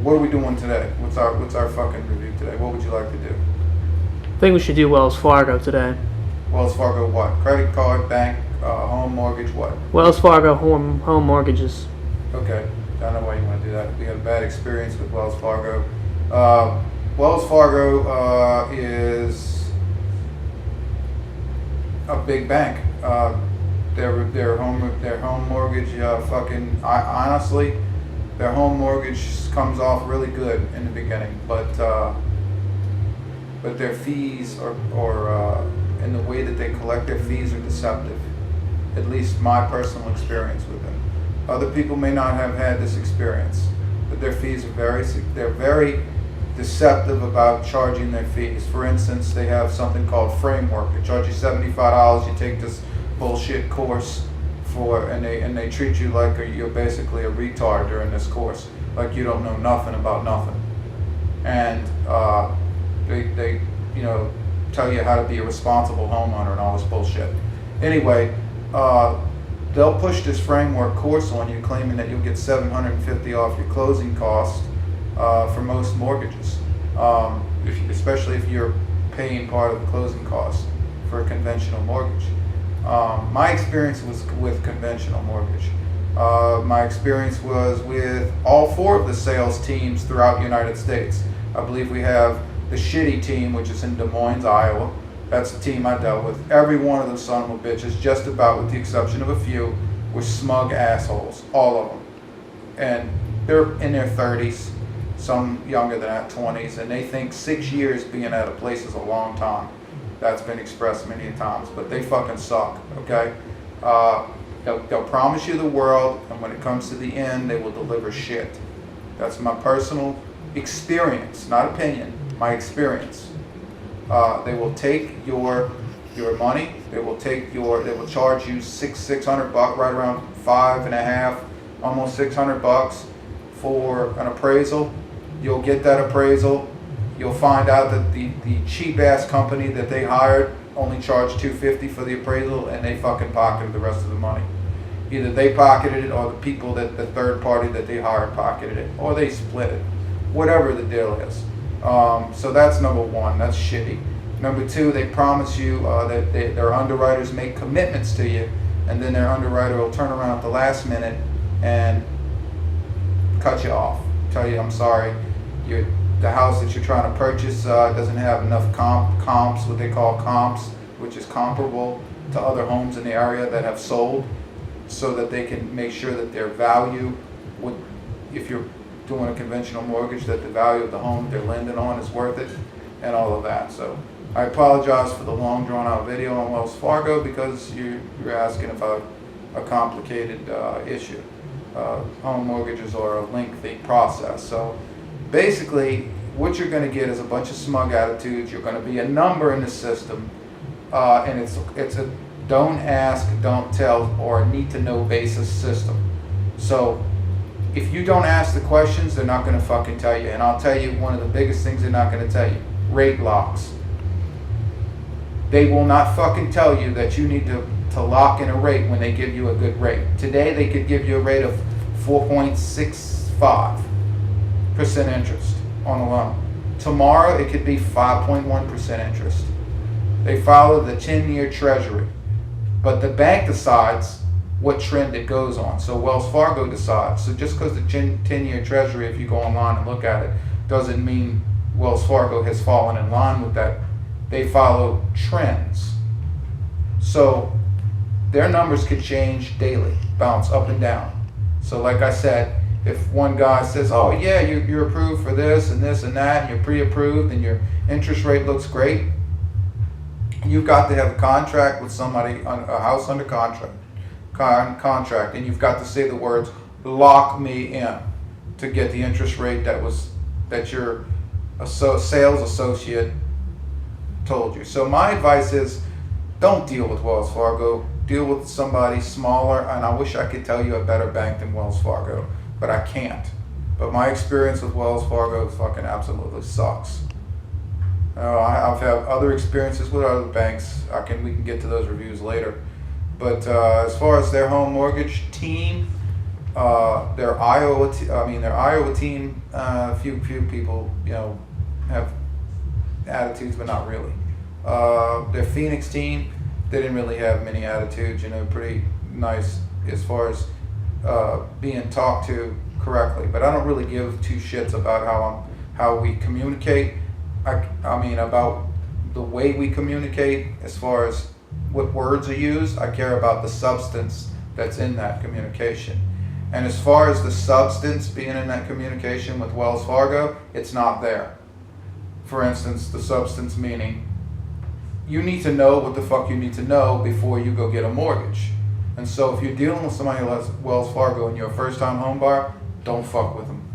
what are we doing today? What's our fucking review today? What would you like to do? I think we should do Wells Fargo today. Wells Fargo what? Credit card, bank, home mortgage, what? Wells Fargo home mortgages. Okay, I don't know why you want to do that. We had a bad experience with Wells Fargo. Wells Fargo is a big bank. Their home mortgage honestly, their home mortgage comes off really good in the beginning, but their fees or and the way that they collect their fees are deceptive. At least my personal experience with them. Other people may not have had this experience, but their fees are very deceptive about charging their fees. For instance, they have something called Framework. They charge you $75. You take this bullshit course and they treat you like you're basically a retard during this course, like you don't know nothing about nothing. And they tell you how to be a responsible homeowner and all this bullshit. Anyway, they'll push this Framework course on you, claiming that you'll get $750 off your closing cost for most mortgages, especially if you're paying part of the closing cost for a conventional mortgage. My experience was with conventional mortgage. My experience was with all 4 of the sales teams throughout the United States. I believe we have the shitty team, which is in Des Moines, Iowa. That's the team I dealt with. Every one of them son of a bitches, just about with the exception of a few, were smug assholes, all of them. And they're in their 30s, some younger than that, 20s, and they think 6 years being at a place is a long time. That's been expressed many times, but they fucking suck, okay? They'll promise you the world, and when it comes to the end, they will deliver shit. That's my personal experience, not opinion, my experience. They will take your money. They will charge you $600, right around $5.50, almost $600 for an appraisal. You'll get that appraisal. You'll find out that the cheap ass company that they hired only charged $250 for the appraisal, and they fucking pocketed the rest of the money. Either they pocketed it, or the third party that they hired pocketed it, or they split it. Whatever the deal is. So that's number one. That's shitty. Number 2, they promise you that their underwriters make commitments to you, and then their underwriter will turn around at the last minute and cut you off. Tell you, I'm sorry, the house that you're trying to purchase doesn't have enough comps, what they call comps, which is comparable to other homes in the area that have sold, so that they can make sure that their value would, if you're doing a conventional mortgage, that the value of the home they're lending on is worth it, and all of that. So I apologize for the long drawn out video on Wells Fargo, because you're asking about a complicated issue. Home mortgages are a lengthy process. So basically what you're going to get is a bunch of smug attitudes. You're going to be a number in the system, and it's a don't ask, don't tell, or need to know basis system. So if you don't ask the questions, they're not going to fucking tell you. And I'll tell you one of the biggest things they're not going to tell you: rate locks. They will not fucking tell you that you need to lock in a rate when they give you a good rate. Today they could give you a rate of 4.65% interest on a loan. Tomorrow it could be 5.1% interest. They follow the 10-year treasury. But the bank decides what trend it goes on. So Wells Fargo decides. So just because the 10-year treasury, if you go online and look at it, doesn't mean Wells Fargo has fallen in line with that. They follow trends. So their numbers could change daily, bounce up and down. So like I said, if one guy says, oh yeah, you're approved for this and this and that, and you're pre-approved and your interest rate looks great, you've got to have a contract with somebody, a house under contract, and you've got to say the words, lock me in, to get the interest rate that your sales associate told you. So my advice is, don't deal with Wells Fargo. Deal with somebody smaller, and I wish I could tell you a better bank than Wells Fargo, but I can't. But my experience with Wells Fargo fucking absolutely sucks. I've had other experiences with other banks. We can get to those reviews later. But as far as their home mortgage team, Their Iowa, their Iowa team, few people, have attitudes, but not really. Their Phoenix team, they didn't really have many attitudes. Pretty nice as far as being talked to correctly. But I don't really give two shits about how we communicate. About the way we communicate as far as what words are used. I care about the substance that's in that communication. And as far as the substance being in that communication with Wells Fargo, it's not there. For instance, the substance meaning, you need to know what the fuck you need to know before you go get a mortgage. And so if you're dealing with somebody who has Wells Fargo and you're a first-time home buyer, don't fuck with them.